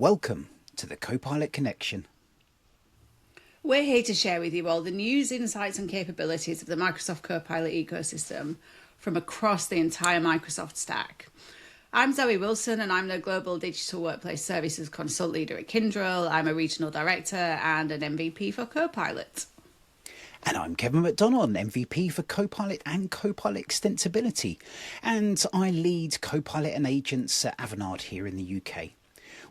Welcome to the Copilot Connection. We're here to share with you all the news, insights, and capabilities of the Microsoft Copilot ecosystem from across the entire Microsoft stack. I'm Zoe Wilson, and I'm the Global Digital Workplace Services Consult Leader at Kyndryl. I'm a Regional Director and an MVP for Copilot. And I'm Kevin McDonald, MVP for Copilot and Copilot Extensibility. And I lead Copilot and Agents at Avanade here in the UK.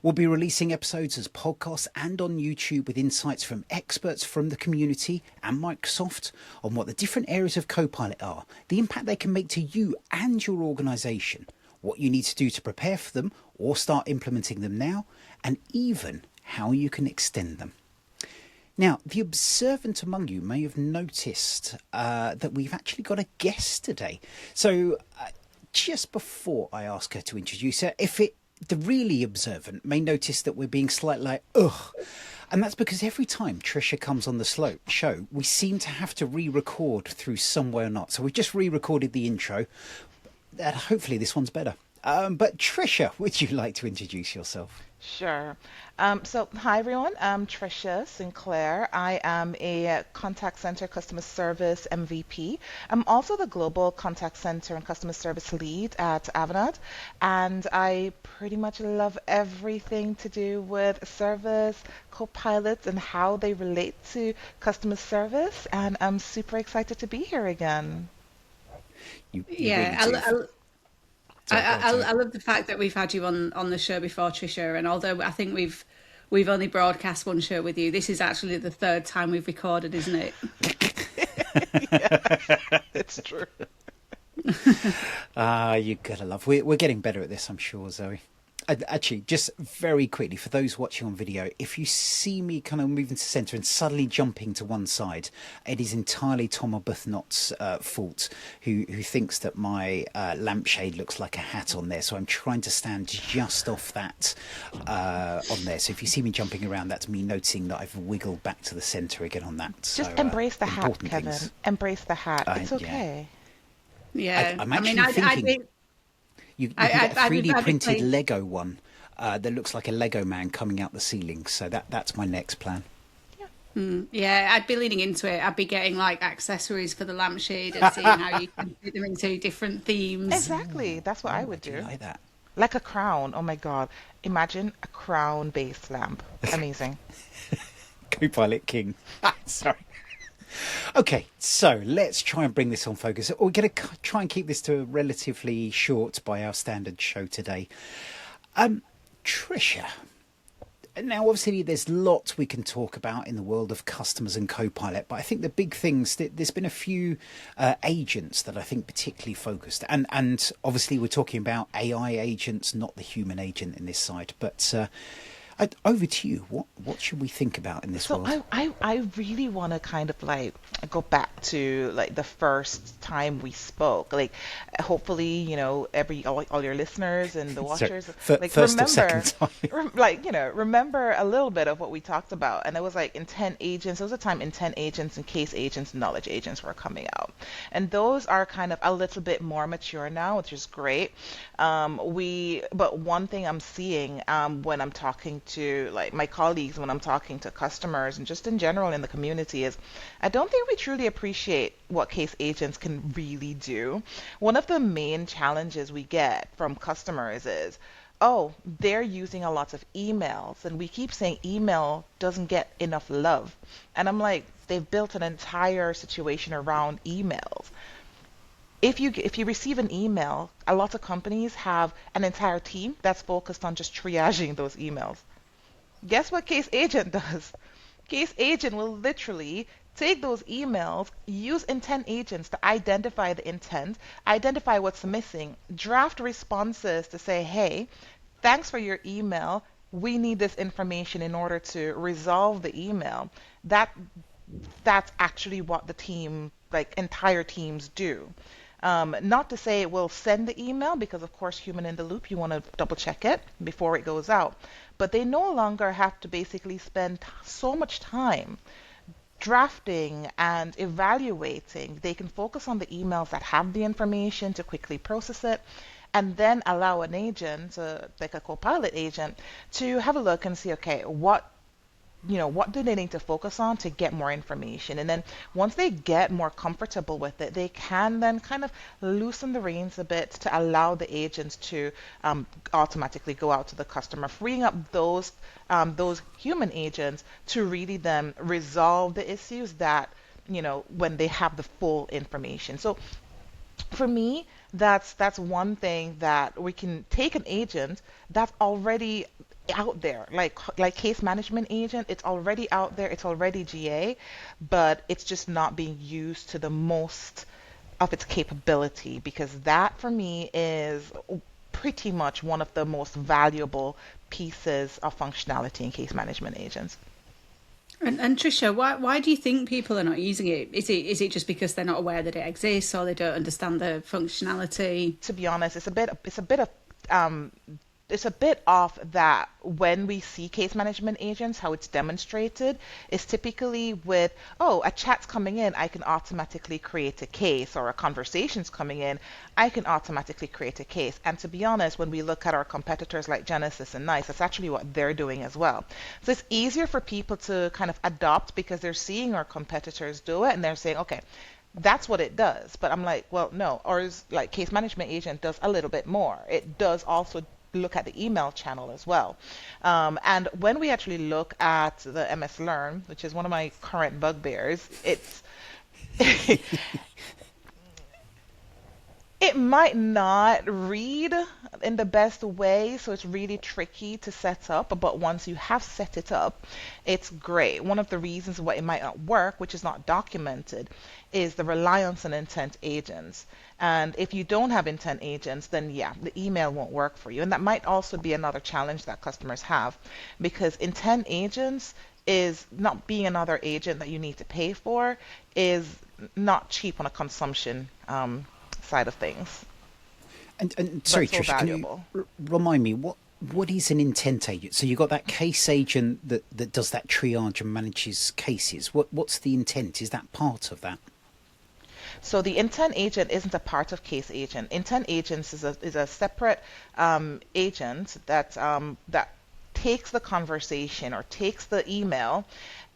We'll be releasing episodes as podcasts and on YouTube with insights from experts from the community and Microsoft on what the different areas of Copilot are, the impact they can make to you and your organisation, what you need to do to prepare for them or start implementing them now, and even how you can extend them. Now, the observant among you may have noticed that we've actually got a guest today. So just before I ask her to introduce her, the really observant may notice that we're being slightly like, ugh. And that's because every time Tricia comes on the show, we seem to have to re-record through some way or not. So we've just re-recorded the intro. Hopefully this one's better. But Tricia, would you like to introduce yourself? Sure. Hi everyone. I'm Tricia Sinclair. I am a contact center customer service MVP. I'm also the global contact center and customer service lead at Avanade, and I pretty much love everything to do with service, copilots, and how they relate to customer service. And I'm super excited to be here again. You Yeah, really do. I love the fact that we've had you on the show before, Tricia. And although I think we've only broadcast one show with you, this is actually the third time we've recorded, isn't it? Yeah, it's true. You gotta love. We're getting better at this, I'm sure, Zoe. Actually, just very quickly, for those watching on video, if you see me kind of moving to centre and suddenly jumping to one side, it is entirely Tom Arbuthnot's fault, who thinks that my lampshade looks like a hat on there. So I'm trying to stand just off that on there. So if you see me jumping around, that's me noticing that I've wiggled back to the centre again on that. Just So, embrace the hat, important Kevin. things. Embrace the hat. It's Yeah. okay. Yeah. I'm I actually mean, I thinking think you can get a I'd 3D be printed playing. Lego one that looks like a Lego man coming out the ceiling. So that's my next plan. Yeah, I'd be leaning into it. I'd be getting like accessories for the lampshade and seeing how you can fit them into different themes. Exactly. That's what I would Do do. like that. Like a crown. Oh my God. Imagine a crown-based lamp. Amazing. Copilot King. Sorry. Okay, so let's try and bring this on focus. We're going to try and keep this to a relatively short by our standard show today. Tricia, now obviously there's lots we can talk about in the world of customers and Copilot, but I think the big things, there's been a few agents that I think particularly focused. And obviously we're talking about AI agents, not the human agent in this side. But over to you. What should we think about in this So world? I really want to kind of like go back to like the first time we spoke. Like hopefully, all your listeners and the So, watchers like first or remember second time? remember a little bit of what we talked about. And it was like intent agents. There was a time intent agents and case agents, knowledge agents were coming out. And those are kind of a little bit more mature now, which is great. But one thing I'm seeing when I'm talking to like my colleagues, when I'm talking to customers, and just in general in the community, is I don't think we truly appreciate what case agents can really do. One of the main challenges we get from customers is, oh, they're using a lot of emails, and we keep saying email doesn't get enough love. And I'm like, they've built an entire situation around emails. If you receive an email, a lot of companies have an entire team that's focused on just triaging those emails. Guess what Case Agent does? Case Agent will literally take those emails, use intent agents to identify the intent, identify what's missing, draft responses to say, hey, thanks for your email. We need this information in order to resolve the email. That that's actually what the team, like entire teams do. Not to say it will send the email, because of course, human in the loop, you want to double check it before it goes out. But they no longer have to basically spend so much time drafting and evaluating. They can focus on the emails that have the information to quickly process it and then allow an agent, like a Copilot agent, to have a look and see, okay, what do they need to focus on to get more information? And then once they get more comfortable with it, they can then kind of loosen the reins a bit to allow the agents to automatically go out to the customer, freeing up those human agents to really then resolve the issues that, when they have the full information. So for me, that's one thing that we can take an agent that's already out there, like case management agent. It's already out there, it's already GA, but it's just not being used to the most of its capability, because that for me is pretty much one of the most valuable pieces of functionality in case management agents. And Tricia, why do you think people are not using it? Is it just because they're not aware that it exists, or they don't understand the functionality? To be honest, um, it's a bit off that when we see case management agents, how it's demonstrated is typically with, oh, a chat's coming in, I can automatically create a case, or a conversation's coming in, I can automatically create a case. And to be honest, when we look at our competitors like Genesis and NICE, that's actually what they're doing as well. So it's easier for people to kind of adopt because they're seeing our competitors do it and they're saying, okay, that's what it does. But I'm like, well, no, ours, like case management agent, does a little bit more. It does also look at the email channel as well. And when we actually look at the MS Learn, which is one of my current bugbears, it's it might not read in the best way, so it's really tricky to set up. But once you have set it up, it's great. One of the reasons why it might not work, which is not documented, is the reliance on intent agents. And if you don't have intent agents, then yeah, the email won't work for you. And that might also be another challenge that customers have, because intent agents is not being another agent that you need to pay for, is not cheap on a consumption side of things, And sorry, but so Tricia, can you valuable. remind me what is an intent agent? So you've got that case agent that does that triage and manages cases. What's the intent? Is that part of that? So the intent agent isn't a part of case agent. Intent agents is a separate agent that takes the conversation or takes the email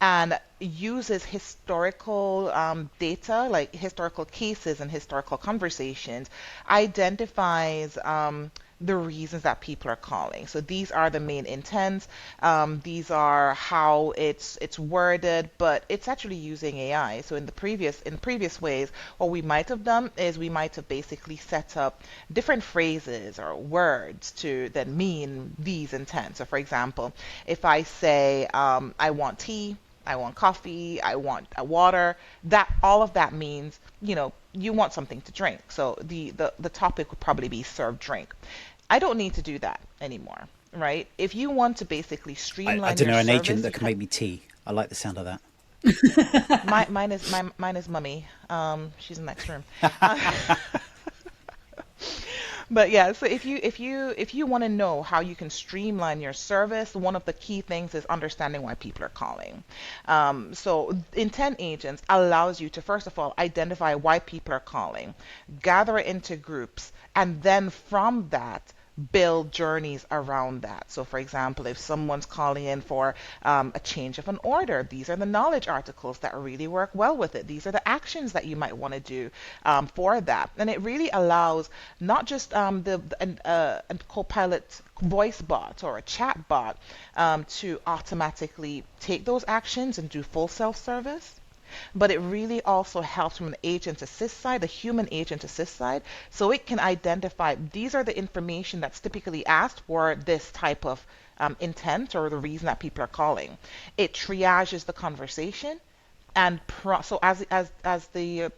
and uses historical data, like historical cases and historical conversations, identifies the reasons that people are calling. So these are the main intents. These are how it's worded, but it's actually using AI. So in previous ways, what we might have done is we might have basically set up different phrases or words to that mean these intents. So for example, if I say I want tea, I want coffee, I want a water, that all of that means, you want something to drink. So the topic would probably be serve drink. I don't need to do that anymore, right? If you want to basically I streamline don't your know, an agent service, you that can can. make me tea. I like the sound of that. Mine is mummy. She's in the next room. Uh, But yeah, so if you want to know how you can streamline your service, one of the key things is understanding why people are calling. So intent agents allows you to first of all identify why people are calling, gather it into groups, and then from that build journeys around that. So, for example, if someone's calling in for a change of an order, these are the knowledge articles that really work well with it. These are the actions that you might want to do for that. And it really allows not just a Copilot voice bot or a chat bot to automatically take those actions and do full self-service, but it really also helps from an agent assist side, the human agent assist side, so it can identify these are the information that's typically asked for this type of intent or the reason that people are calling. It triages the conversation and so as the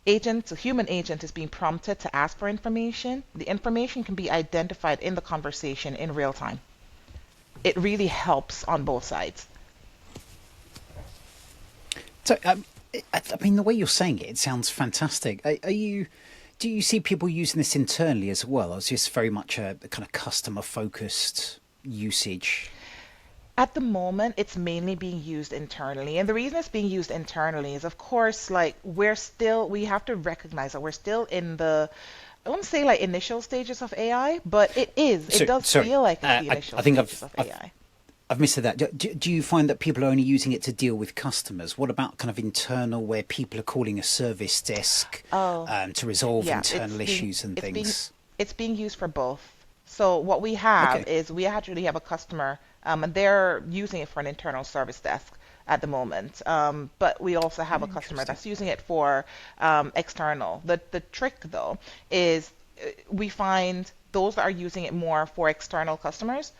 agent, the human agent is being prompted to ask for information, the information can be identified in the conversation in real time. It really helps on both sides. So, I mean, the way you're saying it, it sounds fantastic. Are you? Do you see people using this internally as well, or is this very much a kind of customer focused usage? At the moment, it's mainly being used internally. And the reason it's being used internally is, of course, like we have to recognize that we're still in the I wouldn't say like initial stages of AI, but it So, does sorry, feel like it's the I initial think stages of AI. I've missed that. Do you find that people are only using it to deal with customers? What about kind of internal, where people are calling a service desk Oh, to resolve yeah, internal issues and it's being things? it's being used for both. So what we have Okay, is we actually have a customer, and they're using it for an internal service desk at the moment. But we also have a customer interesting. that's using it for external. The trick though is we find those that are using it more for external customers,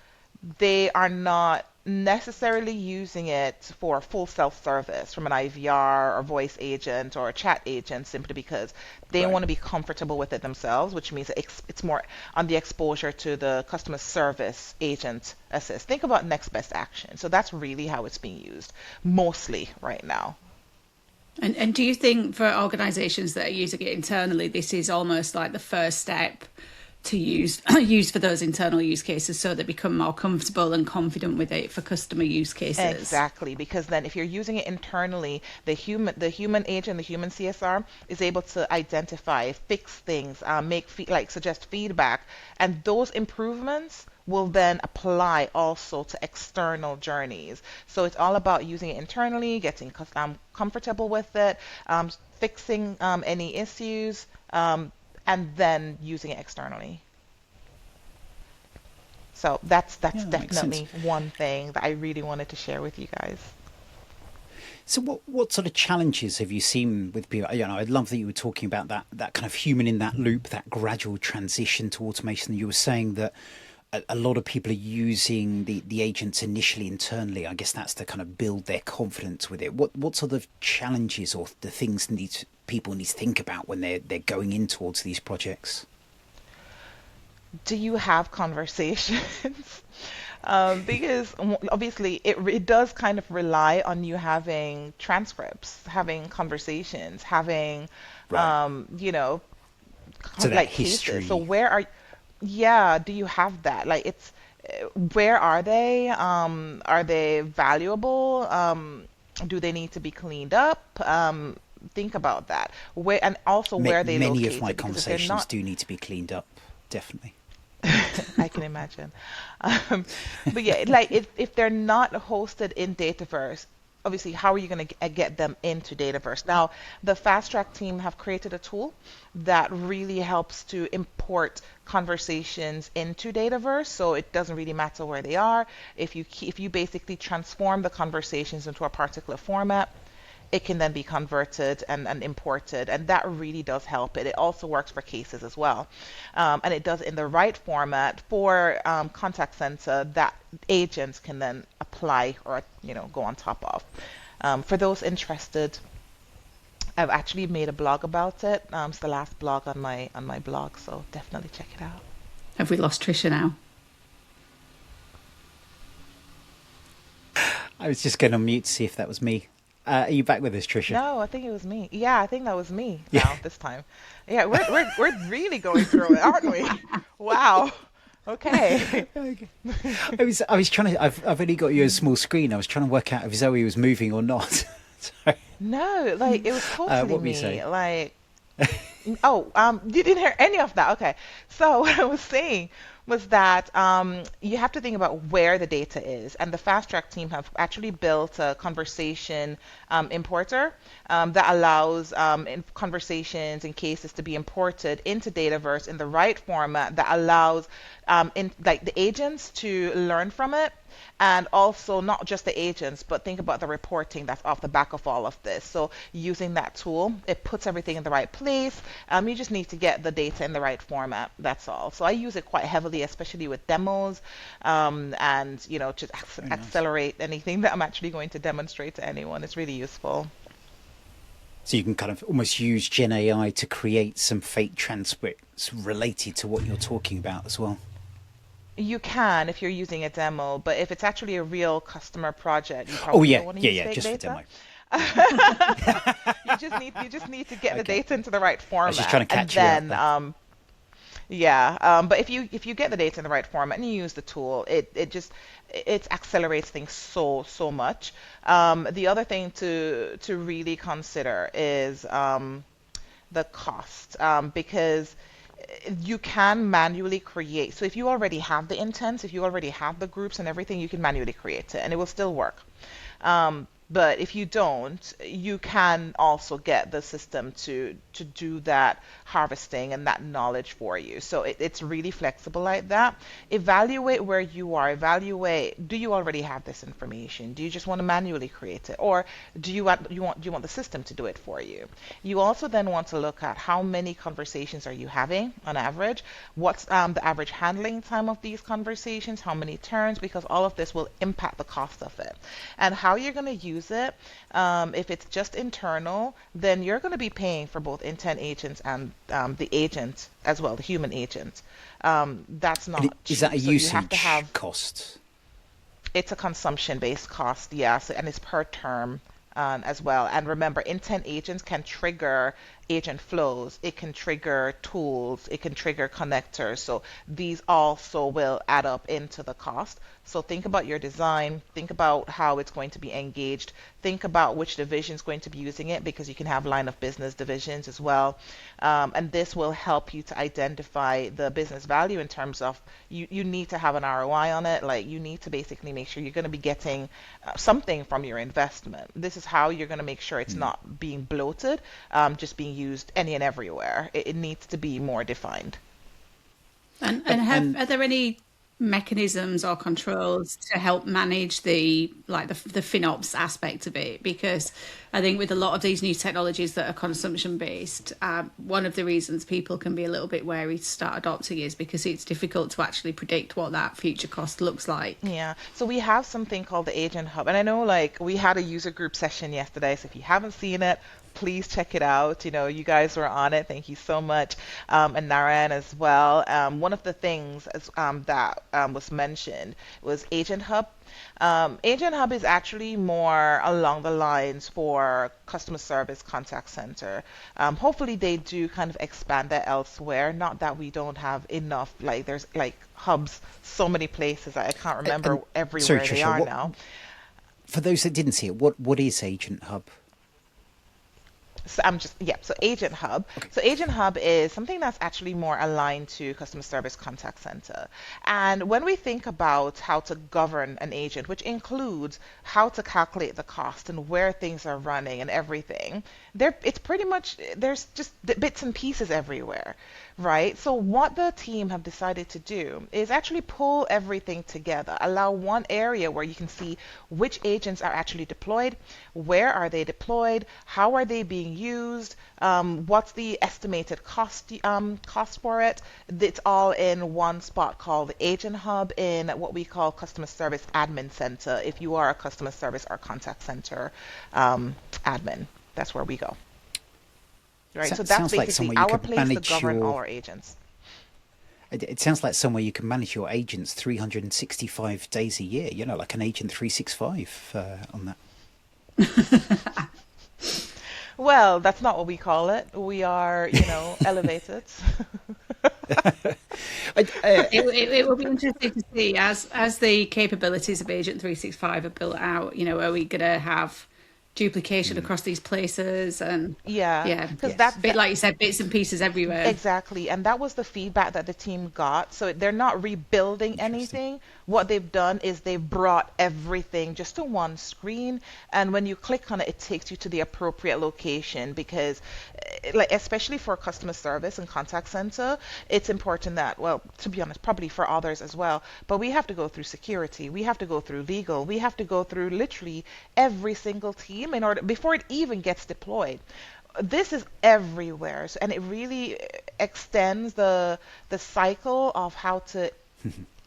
they are not necessarily using it for full self-service from an IVR or voice agent or a chat agent simply because they Right. want to be comfortable with it themselves, which means it's more on the exposure to the customer service agent assist. Think about next best action. So that's really how it's being used mostly right now. And do you think for organisations that are using it internally, this is almost like the first step to use for those internal use cases, so they become more comfortable and confident with it for customer use cases? Exactly, because then if you're using it internally, the human agent, the human CSR is able to identify, fix things, like suggest feedback, and those improvements will then apply also to external journeys. So it's all about using it internally, getting comfortable with it, fixing any issues, and then using it externally. So that's Yeah, that makes sense. definitely one thing that I really wanted to share with you guys. So, what sort of challenges have you seen with people? I love that you were talking about that kind of human in that loop, that gradual transition to automation. You were saying that a lot of people are using the agents initially internally. I guess that's to kind of build their confidence with it. What sort of challenges or the things people need to think about when they're going in towards these projects? Do you have conversations? Because obviously it does kind of rely on you having transcripts, having conversations, having Right. you know, So that like cases. So history. where are, yeah, do you have that? Like it's where are they? Are they valuable? Do they need to be cleaned up? Think about that. Where, and also where are they Many of my located? Because if they're conversations not, do need to be cleaned up. Definitely. I can imagine. Um, but yeah, like if they're not hosted in Dataverse, obviously, how are you going to get them into Dataverse? Now, the Fast Track team have created a tool that really helps to import conversations into Dataverse, so it doesn't really matter where they are. If you basically transform the conversations into a particular format, it can then be converted and imported, and that really does help it. It also works for cases as well, and it does in the right format for contact center that agents can then apply or go on top of. For those interested, I've actually made a blog about it. It's the last blog on my blog, so definitely check it out. Have we lost Tricia now? I was just going on mute to see if that was me. Are you back with us, Tricia? No, I think it was me. Yeah, I think that was me Yeah. now this time. Yeah, we're really going through it, aren't we? Wow. Okay. Okay. I was trying to. I've only got you a small screen. I was trying to work out if Zoe was moving or not. So, No, like it was totally what were you me. saying? Like, oh, you didn't hear any of that. Okay. So what I was saying was that you have to think about where the data is, and the Fast Track team have actually built a conversation importer that allows conversations and cases to be imported into Dataverse in the right format that allows in like the agents to learn from it, and also not just the agents, but think about the reporting that's off the back of all of this. So using that tool, it puts everything in the right place. You just need to get the data in the right format. That's all. So I use it quite heavily, especially with demos, and to Very nice. accelerate anything that I'm actually going to demonstrate to anyone. It's really useful. So you can kind of almost use Gen AI to create some fake transcripts related to what you're talking about as well. You can if you're using a demo, but if it's actually a real customer project, you Oh probably yeah, don't want to yeah, use yeah. fake Just for data. demo. You just need to get the Okay. data into the right I was just trying format, to and catch you out then there. yeah. But if you get the data in the right format and you use the tool, it accelerates things so much. The other thing to really consider is the cost, because You can manually create. So if you already have the intents, if you already have the groups and everything, you can manually create it and it will still work. But if you don't, you can also get the system to do that harvesting and that knowledge for you. So it's really flexible like that. Evaluate where you are. Evaluate, do you already have this information? Do you just want to manually create it, or do you want the system to do it for you? You also then want to look at how many conversations are you having on average. What's the average handling time of these conversations? How many turns? Because all of this will impact the cost of it and how you're going to use it. If it's just internal, then you're going to be paying for both intent agents and the agent as well, the human agent. That's And not is that a cheap. So you have to usage have, cost? it's a consumption-based cost, yes, and it's per term as well. And remember, intent agents can trigger agent flows, it can trigger tools, it can trigger connectors. So these also will add up into the cost. So think about your design, think about how it's going to be engaged, think about which division is going to be using it because you can have line of business divisions as well. And this will help you to identify the business value in terms of you need to have an ROI on it. Like you need to basically make sure you're going to be getting something from your investment. This is how you're going to make sure it's not being bloated, just being used any and everywhere. It needs to be more defined. And Are there any mechanisms or controls to help manage the FinOps aspect of it? Because I think with a lot of these new technologies that are consumption based, one of the reasons people can be a little bit wary to start adopting is because it's difficult to actually predict what that future cost looks like. Yeah, so we have something called the Agent Hub, and I know like we had a user group session yesterday, so if you haven't seen it, please check it out. You know, you guys were on it. Thank you so much, and Narayan as well. One of the things that was mentioned was Agent Hub. Agent Hub is actually more along the lines for customer service contact center. Hopefully they do kind of expand that elsewhere. Not that we don't have enough, like there's like hubs so many places. I can't remember and sorry, everywhere they Tricia, are what now. for those that didn't see it, what is Agent Hub? So I'm just, yeah, so Agent Hub. Okay. So Agent Hub is something that's actually more aligned to customer service contact center. And when we think about how to govern an agent, which includes how to calculate the cost and where things are running and everything, it's pretty much, there's just bits and pieces everywhere, right? So what the team have decided to do is actually pull everything together, allow one area where you can see which agents are actually deployed, where are they deployed, how are they being used, what's the estimated cost for it. It's all in one spot called the Agent Hub in what we call Customer Service Admin Center. If you are a customer service or contact center admin, that's where we go. Right, so that's Sounds like basically somewhere you our could place to manage govern all your. our agents. It sounds like somewhere you can manage your agents 365 days a year. You know, like an Agent 365 on that. Well, that's not what we call it. We are, elevated. It will be interesting to see as the capabilities of Agent 365 are built out. Are we going to have duplication across these places? And Yeah, yeah, because Yes. bit like you said, bits and pieces everywhere. exactly. And that was the feedback that the team got. So they're not rebuilding Interesting. anything. What they've done is they've brought everything just to one screen. And when you click on it, it takes you to the appropriate location because, like, especially for customer service and contact center, it's important that, well, to be honest, probably for others as well, but we have to go through security. We have to go through legal. We have to go through literally every single team in order before it even gets deployed. This is everywhere, and it really extends the cycle of how to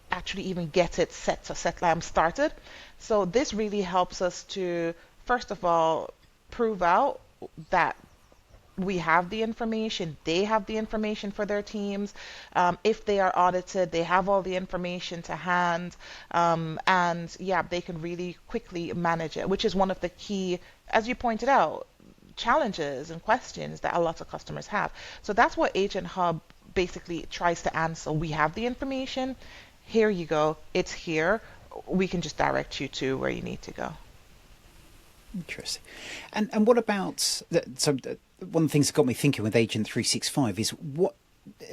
actually even get it started. So this really helps us to first of all prove out that we have the information, they have the information for their teams. If they are audited, they have all the information to hand. And yeah, they can really quickly manage it, which is one of the key, as you pointed out, challenges and questions that a lot of customers have. So that's what Agent Hub basically tries to answer. We have the information. Here you go. It's here. We can just direct you to where you need to go. Interesting. And what about one of the things that got me thinking with Agent 365 is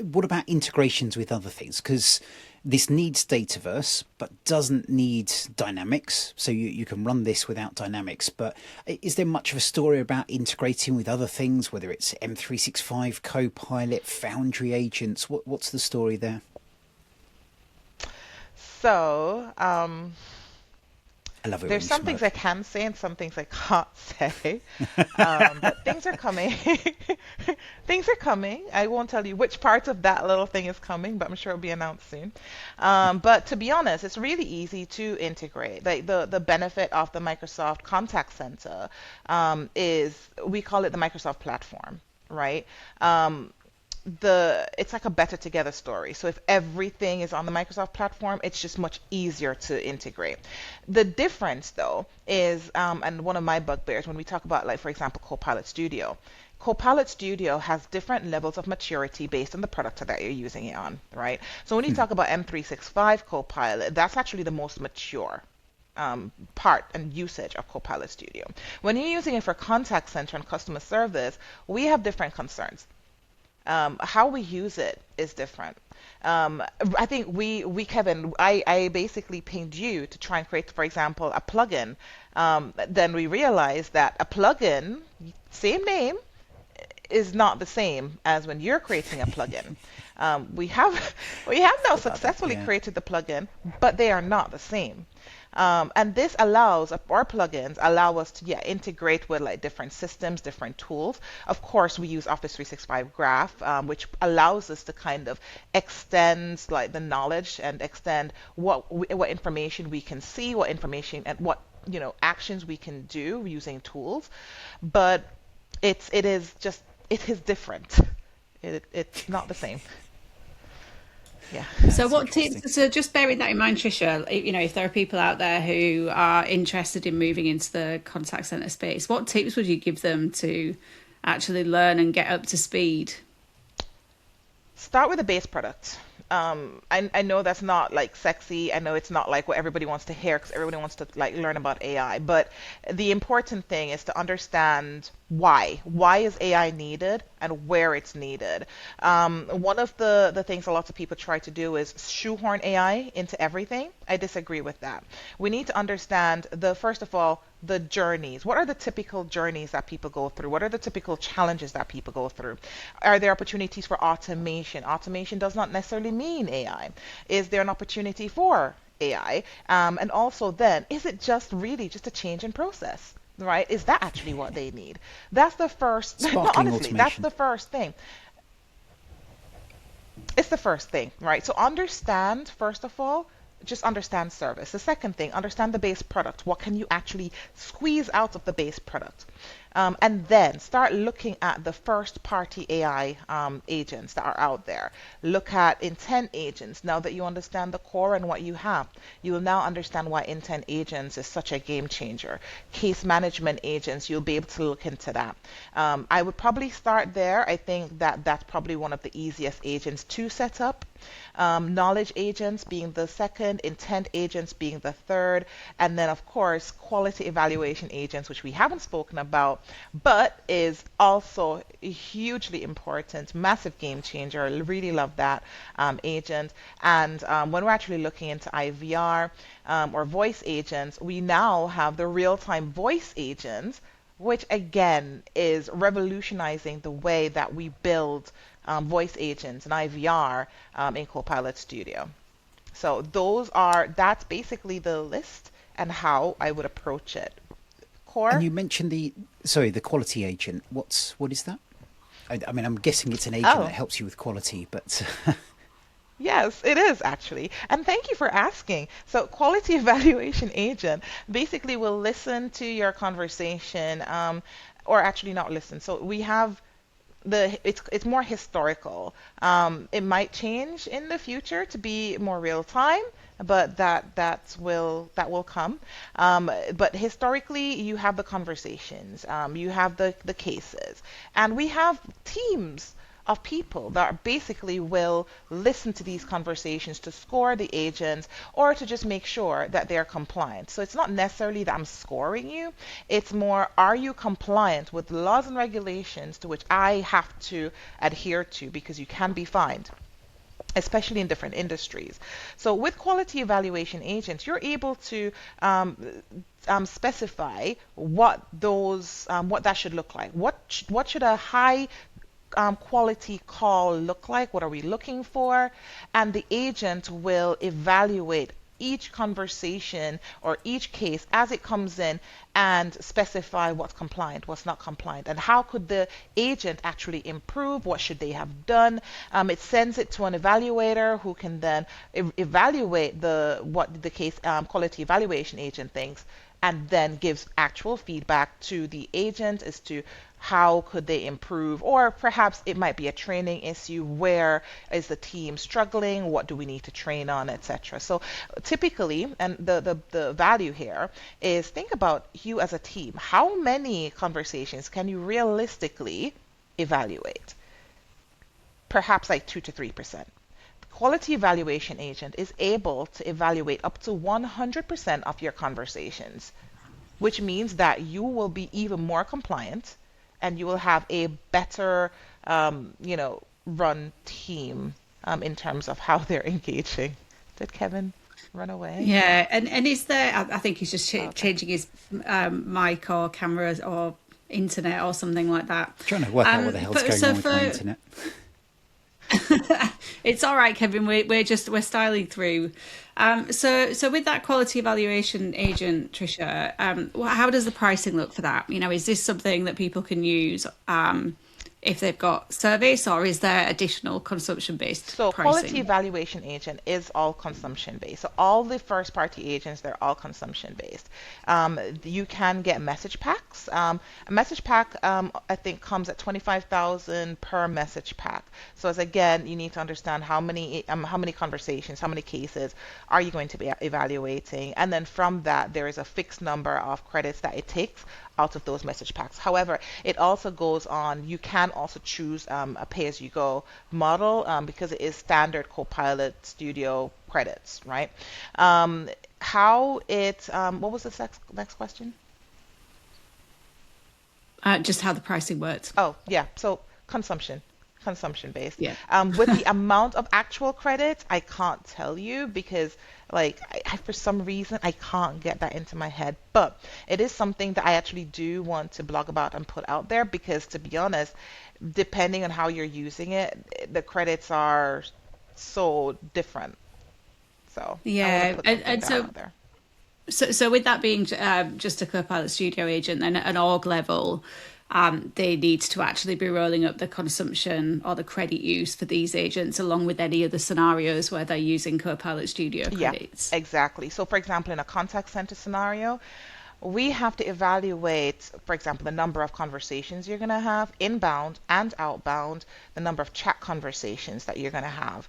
what about integrations with other things? Because this needs Dataverse, but doesn't need Dynamics. So you can run this without Dynamics. But is there much of a story about integrating with other things, whether it's M365, Copilot, Foundry agents? What's the story there? So, I love it when there's you some things I smirk. can say and some things I can't say. But things are coming. Things are coming. I won't tell you which part of that little thing is coming, but I'm sure it'll be announced soon. But to be honest, it's really easy to integrate. Like the benefit of the Microsoft Contact Center is we call it the Microsoft platform, right? Um, it's like a better together story. So if everything is on the Microsoft platform, it's just much easier to integrate. The difference though is, and one of my bugbears when we talk about like for example Copilot Studio. Copilot Studio has different levels of maturity based on the product that you're using it on, right? So when you talk about M365 Copilot, that's actually the most mature part and usage of Copilot Studio. When you're using it for contact center and customer service, we have different concerns. How we use it is different. I think Kevin, I basically pinged you to try and create, for example, a plugin. Then we realized that a plugin, same name, is not the same as when you're creating a plugin. We have we have now Forgot about that. successfully Yeah. created the plugin, but they are not the same. And this allows, our plugins allow us to, yeah, integrate with like different systems, different tools. Of course, we use Office 365 Graph, which allows us to kind of extend like the knowledge and extend what information we can see, what information and what actions we can do using tools. But it is different. It's not the same. Yeah. So, That's what interesting. tips? So, just bearing that in mind, Tricia, if there are people out there who are interested in moving into the contact center space, what tips would you give them to actually learn and get up to speed? Start with a base product. I know that's not like sexy. I know it's not like what everybody wants to hear because everybody wants to like learn about AI. But the important thing is to understand why. Why is AI needed and where it's needed? One of the things a lot of people try to do is shoehorn AI into everything. I disagree with that. We need to understand first of all, the journeys. What are the typical journeys that people go through? What are the typical challenges that people go through? Are there opportunities for automation? Automation does not necessarily mean AI. Is there an opportunity for AI? And also then, is it just really just a change in process? Right? Is that actually what they need? That's the first, no, Sparkling honestly, that's automation. the first thing. It's the first thing, right? So understand, first of all, just understand service. The second thing, understand the base product. What can you actually squeeze out of the base product? And then start looking at the first party AI agents that are out there. Look at intent agents. Now that you understand the core and what you have, you will now understand why intent agents is such a game changer. Case management agents, you'll be able to look into that. I would probably start there. I think that that's probably one of the easiest agents to set up. Knowledge agents being the second, intent agents being the third, and then, of course, quality evaluation agents, which we haven't spoken about, but is also hugely important, massive game changer. I really love that agent. And when we're actually looking into IVR or voice agents, we now have the real time voice agents, which again is revolutionizing the way that we build voice agents and IVR in Copilot Studio. So that's basically the list and how I would approach it. And Core? you mentioned the quality agent. What is that? I mean, I'm guessing it's an agent that Oh, helps you with quality, but yes, it is actually. And thank you for asking. So, quality evaluation agent basically will listen to your conversation, or actually not listen. So we have it's more historical. It might change in the future to be more real time, but that will come. But historically, you have the conversations, you have the cases, and we have teams of people that basically will listen to these conversations to score the agents or to just make sure that they're compliant. So it's not necessarily that I'm scoring you, it's more, are you compliant with the laws and regulations to which I have to adhere to, because you can be fined, especially in different industries. So with quality evaluation agents, you're able to specify what that should look like. What should a high quality call look like? What are we looking for? And the agent will evaluate each conversation or each case as it comes in and specify what's compliant, what's not compliant, and how could the agent actually improve, what should they have done. It sends it to an evaluator who can then evaluate what the case quality evaluation agent thinks, and then gives actual feedback to the agent as to how could they improve, or perhaps it might be a training issue. Where is the team struggling? What do we need to train on, etc. So typically, and the value here is, think about you as a team. How many conversations can you realistically evaluate? Perhaps like 2 to 3%. Quality evaluation agent is able to evaluate up to 100% of your conversations, which means that you will be even more compliant and you will have a better, run team in terms of how they're engaging. Did Kevin run away? Yeah, and is there? I think he's just Okay. changing his mic or cameras or internet or something like that. Trying to work out what the hell's going on with my internet. It's all right, Kevin. We're styling through. So with that quality evaluation agent, Tricia, how does the pricing look for that? Is this something that people can use if they've got service, or is there additional consumption-based So pricing? quality evaluation agent is all consumption based. So all the first party agents, they're all consumption based. You can get message packs. A message pack, I think, comes at 25,000 per message pack. So as again, you need to understand how many conversations, how many cases are you going to be evaluating, and then from that there is a fixed number of credits that it takes out of those message packs. However, it also goes on, you can also choose a pay-as-you-go model because it is standard Copilot Studio credits, right? What was the next question? Just how the pricing works. Oh, yeah. So consumption based. Yeah. With the amount of actual credits, I can't tell you because for some reason I can't get that into my head. But it is something that I actually do want to blog about and put out there, because to be honest, depending on how you're using it, the credits are so different. So I Yeah, want to put something and down so out there. So with that being just a Copilot Studio agent, then at an org level, they need to actually be rolling up the consumption or the credit use for these agents, along with any other scenarios where they're using Copilot Studio Yeah, credits. exactly. So for example, in a contact center scenario, we have to evaluate, for example, the number of conversations you're going to have inbound and outbound, the number of chat conversations that you're going to have.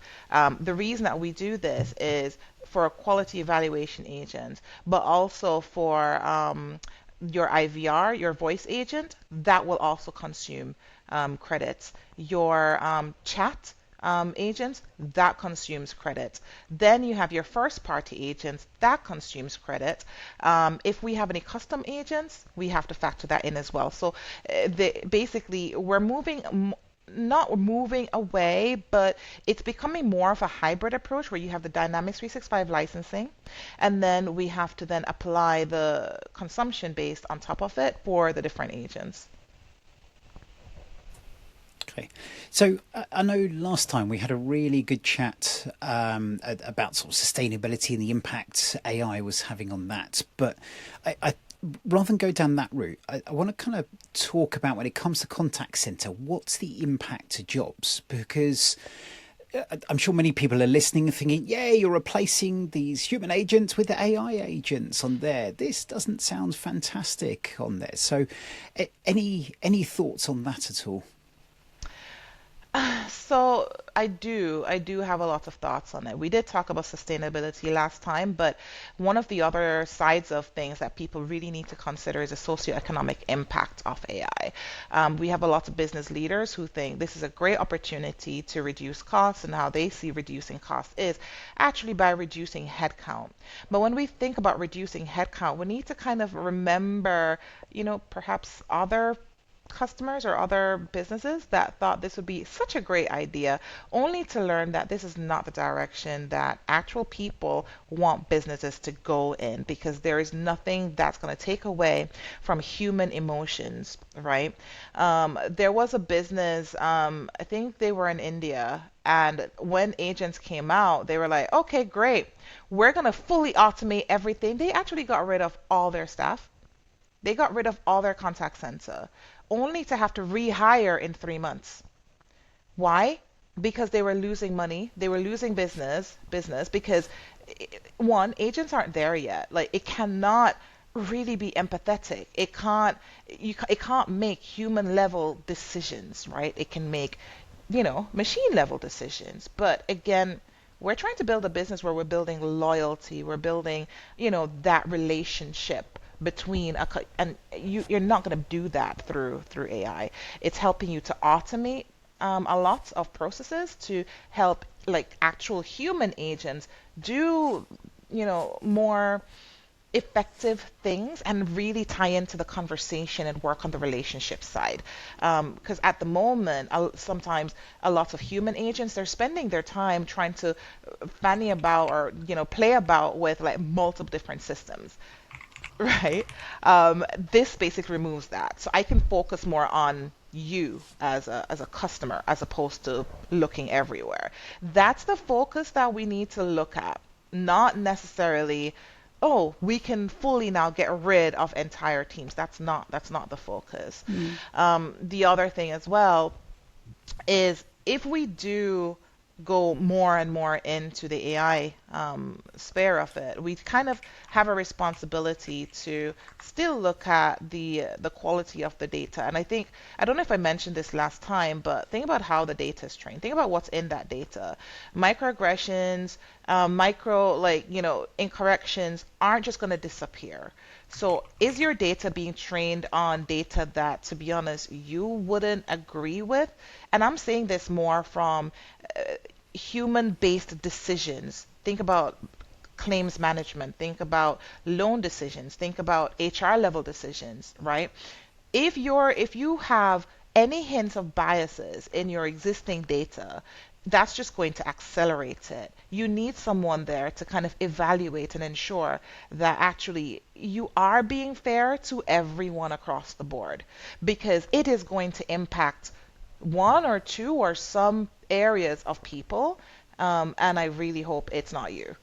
The reason that we do this is for a quality evaluation agent, but also for your IVR, your voice agent, that will also consume credits. Your chat agents, that consumes credits. Then you have your first party agents, that consumes credit. If we have any custom agents, we have to factor that in as well. So basically, we're not moving away, but it's becoming more of a hybrid approach where you have the Dynamics 365 licensing, and then we have to then apply the consumption based on top of it for the different agents. Okay, so I know last time we had a really good chat about sort of sustainability and the impact AI was having on that. But I rather than go down that route, I want to kind of talk about, when it comes to contact center, what's the impact to jobs? Because I'm sure many people are listening and thinking, yeah, you're replacing these human agents with the AI agents on there. This doesn't sound fantastic on there. So any thoughts on that at all? So I do have a lot of thoughts on it. We did talk about sustainability last time, but one of the other sides of things that people really need to consider is the socioeconomic impact of AI. We have a lot of business leaders who think this is a great opportunity to reduce costs, and how they see reducing costs is actually by reducing headcount. But when we think about reducing headcount, we need to kind of remember, perhaps other customers or other businesses that thought this would be such a great idea, only to learn that this is not the direction that actual people want businesses to go in, because there is nothing that's going to take away from human emotions, right? There was a business, I think they were in India, and when agents came out, they were like, okay, great, we're going to fully automate everything. They actually got rid of all their staff. They got rid of all their contact center, only to have to rehire in 3 months. Why? Because they were losing money, they were losing business because one, agents aren't there yet. Like, it cannot really be empathetic. It can't make human level decisions, right? It can make, machine level decisions. But again, we're trying to build a business where we're building loyalty, we're building, that relationship between and you're not going to do that through AI. It's helping you to automate a lot of processes to help like actual human agents do, more effective things and really tie into the conversation and work on the relationship side. Because at the moment, sometimes a lot of human agents, they're spending their time trying to fanny about or, play about with like multiple different systems. Right? This basically removes that. So I can focus more on you as a customer as opposed to looking everywhere. That's the focus that we need to look at, not necessarily, oh, we can fully now get rid of entire teams. That's not the focus. Mm. The other thing as well is if we do go more and more into the AI sphere of it, we kind of have a responsibility to still look at the quality of the data. And I don't know if I mentioned this last time, but think about how the data is trained. Think about what's in that data. Microaggressions, micro like incorrections aren't just going to disappear. So is your data being trained on data that, to be honest, you wouldn't agree with? And I'm saying this more from human-based decisions. Think about claims management, think about loan decisions, think about HR level decisions, right? If you have any hints of biases in your existing data, that's just going to accelerate it. You need someone there to kind of evaluate and ensure that actually you are being fair to everyone across the board, because it is going to impact one or two or some areas of people. And I really hope it's not you.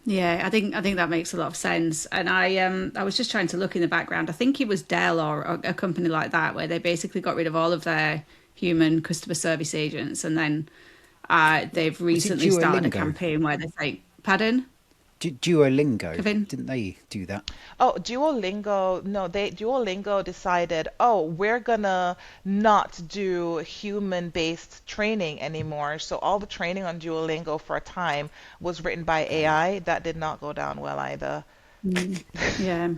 Yeah, I think that makes a lot of sense. And I was just trying to look in the background. I think it was Dell or a company like that where they basically got rid of all of their human customer service agents, and then they've Was it recently started a Duolingo? campaign where they say, "Pardon, Duolingo, Kevin." didn't they do that? Oh, Duolingo, no, Duolingo decided, oh, we're gonna not do human-based training anymore. So all the training on Duolingo for a time was written by AI. That did not go down well either. Mm. Yeah.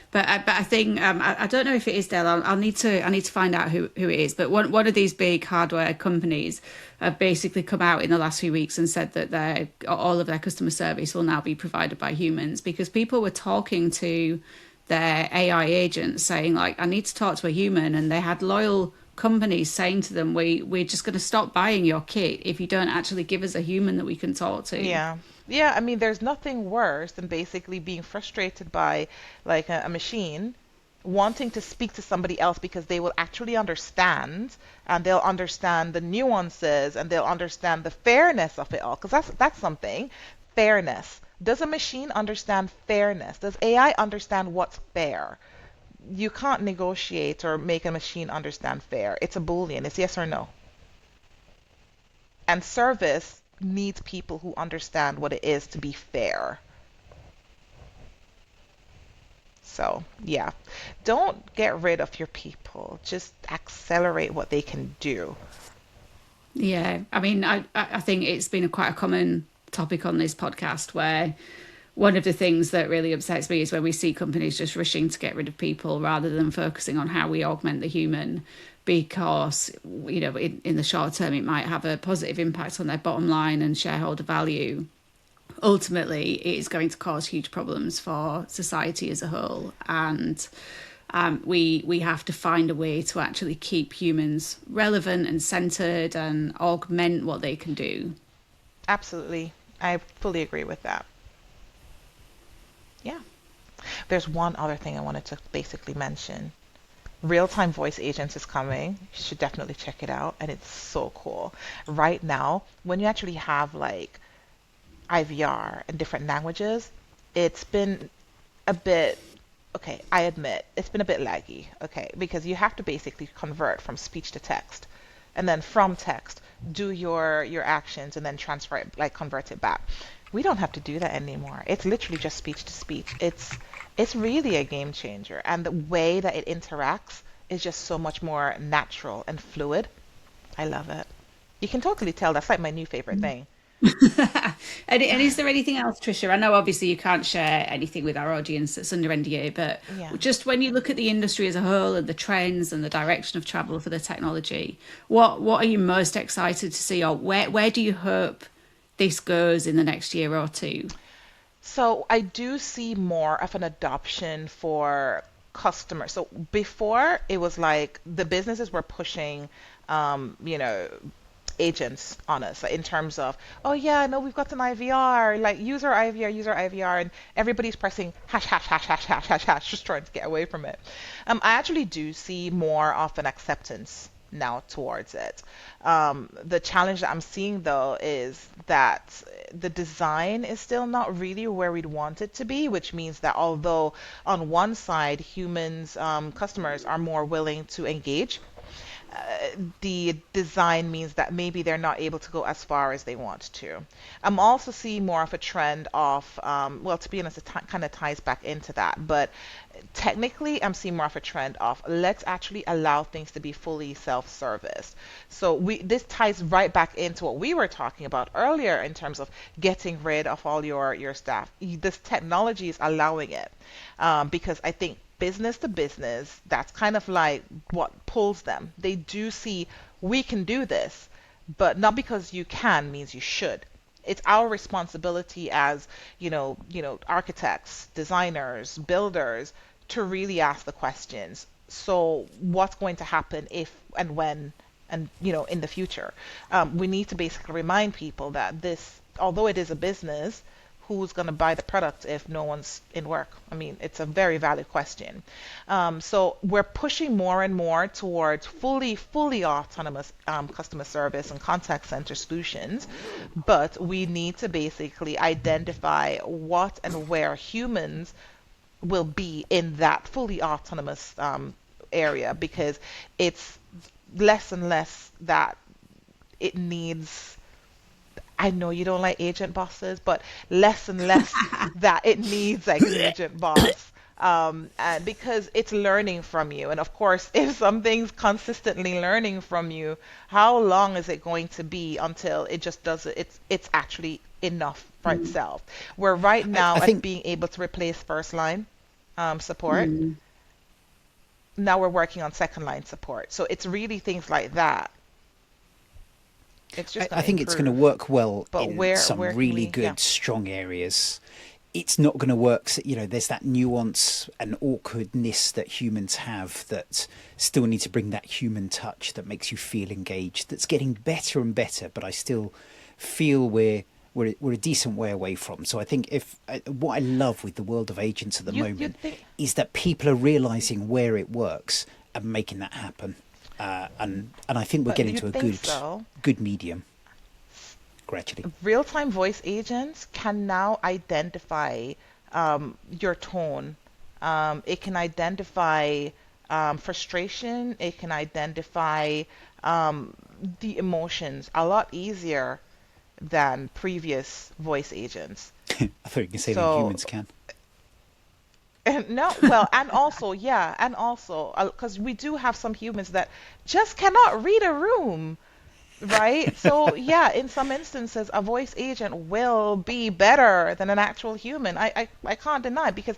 But I think I don't know if it is Dell. I need to find out who it is. But one of these big hardware companies have basically come out in the last few weeks and said that all of their customer service will now be provided by humans, because people were talking to their AI agents saying like, I need to talk to a human, and they had loyal companies saying to them, we're just going to stop buying your kit if you don't actually give us a human that we can talk to. Yeah. Yeah, I mean, there's nothing worse than basically being frustrated by like a machine wanting to speak to somebody else because they will actually understand, and they'll understand the nuances, and they'll understand the fairness of it all, because that's something. Fairness. Does a machine understand fairness? Does AI understand what's fair? You can't negotiate or make a machine understand fair. It's a boolean. It's yes or no. And service needs people who understand what it is to be fair. So, yeah, don't get rid of your people. Just accelerate what they can do. Yeah, I mean, I think it's been quite a common topic on this podcast where one of the things that really upsets me is when we see companies just rushing to get rid of people rather than focusing on how we augment the human, because in the short term it might have a positive impact on their bottom line and shareholder value. Ultimately, it is going to cause huge problems for society as a whole, and we have to find a way to actually keep humans relevant and centered and augment what they can do. Absolutely. I fully agree with that. Yeah. There's one other thing I wanted to basically mention. Real-time voice agents is coming. You should definitely check it out, and it's so cool. Right now, when you actually have like IVR in different languages, it's been a bit, okay, I admit, it's been a bit laggy, okay, because you have to basically convert from speech to text, and then from text, do your actions and then transfer it, like convert it back. We don't have to do that anymore. It's literally just speech to speech. It's really a game changer, and the way that it interacts is just so much more natural and fluid. I love it. You can totally tell that's like my new favorite thing. And is there anything else, Tricia? I know obviously you can't share anything with our audience that's under NDA, but Yeah. just when you look at the industry as a whole and the trends and the direction of travel for the technology, what are you most excited to see, or where do you hope this goes in the next year or two? So I do see more of an adoption for customers. So before it was like the businesses were pushing, um, you know, agents on us like, in terms of, oh yeah, no, we've got an IVR, like use our IVR, and everybody's pressing hash hash hash hash hash hash hash, just trying to get away from it. I actually do see more of an acceptance now towards it. The challenge that I'm seeing though is that the design is still not really where we'd want it to be, which means that although on one side humans, customers are more willing to engage, the design means that maybe they're not able to go as far as they want to. I'm also seeing more of a trend of, well, to be honest, it kind of ties back into that, but technically, I'm seeing more of a trend of let's actually allow things to be fully self-service. So this ties right back into what we were talking about earlier in terms of getting rid of all your staff. This technology is allowing it, because I think business to business, that's kind of like what pulls them. They do see we can do this, but not because you can means you should. It's our responsibility as, architects, designers, builders to really ask the questions. So what's going to happen if and when and in the future? We need to basically remind people that this, although it is a business, who's going to buy the product if no one's in work? I mean, it's a very valid question. So we're pushing more and more towards fully autonomous customer service and contact center solutions, but we need to basically identify what and where humans will be in that fully autonomous area, because it's less and less that it needs. I know you don't like agent bosses, but less and less that it needs like an agent boss. And because it's learning from you. And of course, if something's consistently learning from you, how long is it going to be until it just does it? It's actually enough for itself. We're right now I at think being able to replace first line support. Now we're working on second line support. So it's really things like that. It's just going I to think it's going to improve. work well But in some where can really we? Yeah. good, strong areas. It's not going to work. There's that nuance and awkwardness that humans have that still need to bring that human touch that makes you feel engaged. That's getting better and better, but I still feel we're a decent way away from. So I think if what I love with the world of agents at the You'd moment think. is that people are realizing where it works and making that happen. And I think we're But getting to you'd a think good so. good medium gradually. Real-time voice agents can now identify your tone. It can identify frustration. It can identify um, the emotions a lot easier than previous voice agents. I thought you could say that So humans can. And no, well, and also, yeah, and also, because we do have some humans that just cannot read a room, right? So, yeah, in some instances, a voice agent will be better than an actual human. I can't deny, because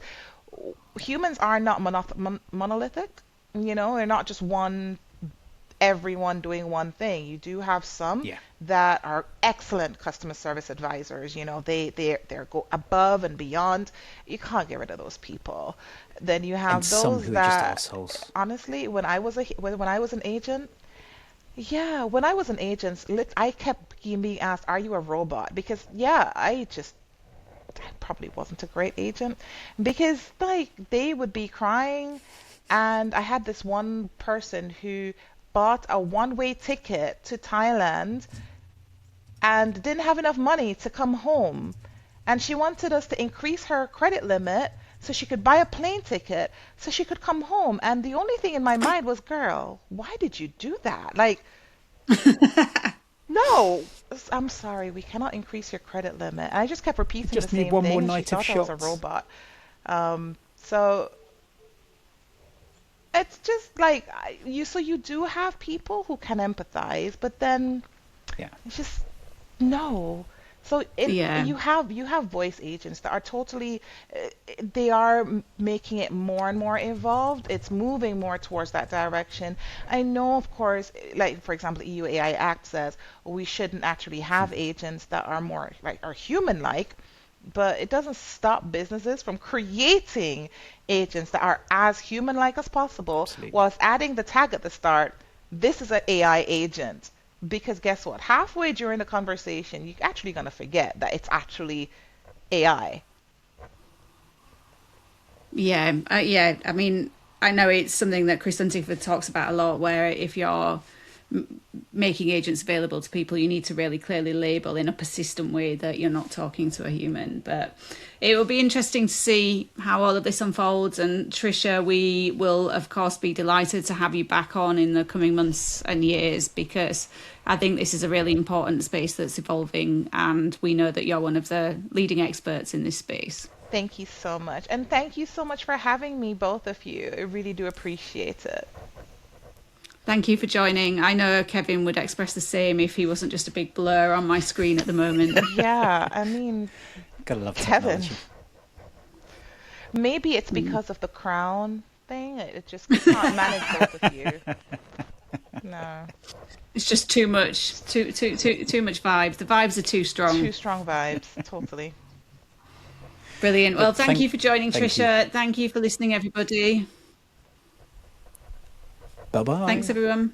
humans are not monolithic. They're not just everyone doing one thing. You do have some Yeah. that are excellent customer service advisors. They go above and beyond. You can't get rid of those people. Then you And have some those who are just that, assholes. honestly, when I was an agent, yeah, when I was an agent, I kept being asked, "Are you a robot?" Because yeah, I probably wasn't a great agent, because like they would be crying, and I had this one person who bought a one-way ticket to Thailand and didn't have enough money to come home. And she wanted us to increase her credit limit so she could buy a plane ticket so she could come home. And the only thing in my mind was, girl, why did you do that? Like, no, I'm sorry, we cannot increase your credit limit. And I just kept You repeating the just need same one more thing, and she night of thought I was a shots. robot. So it's just like so you do have people who can empathize, but then Yeah. it's just no. So Yeah. you have voice agents that are totally they are making it more and more evolved. It's moving more towards that direction. I know, of course, like for example, the EU AI Act says we shouldn't actually have agents that are more like are human-like, but it doesn't stop businesses from creating agents that are as human-like as possible, Absolutely. whilst adding the tag at the start, this is an AI agent. Because guess what? Halfway during the conversation, you're actually going to forget that it's actually AI. Yeah, yeah. I mean, I know it's something that Chris Huntingford talks about a lot, where if you're making agents available to people, you need to really clearly label in a persistent way that you're not talking to a human. But it will be interesting to see how all of this unfolds. And Tricia, we will, of course, be delighted to have you back on in the coming months and years, because I think this is a really important space that's evolving. And we know that you're one of the leading experts in this space. Thank you so much. And thank you so much for having me, both of you. I really do appreciate it. Thank you for joining. I know Kevin would express the same if he wasn't just a big blur on my screen at the moment. Yeah, I mean, Gotta love Kevin, technology. maybe it's because of the crown thing. It just can't manage both of you. No, It's just too much, too much vibes. The vibes are too too strong. strong vibes, totally. Brilliant. Well, But thank you for joining, thank you. Tricia. Thank you for listening, everybody. Bye Thanks, bye. everyone.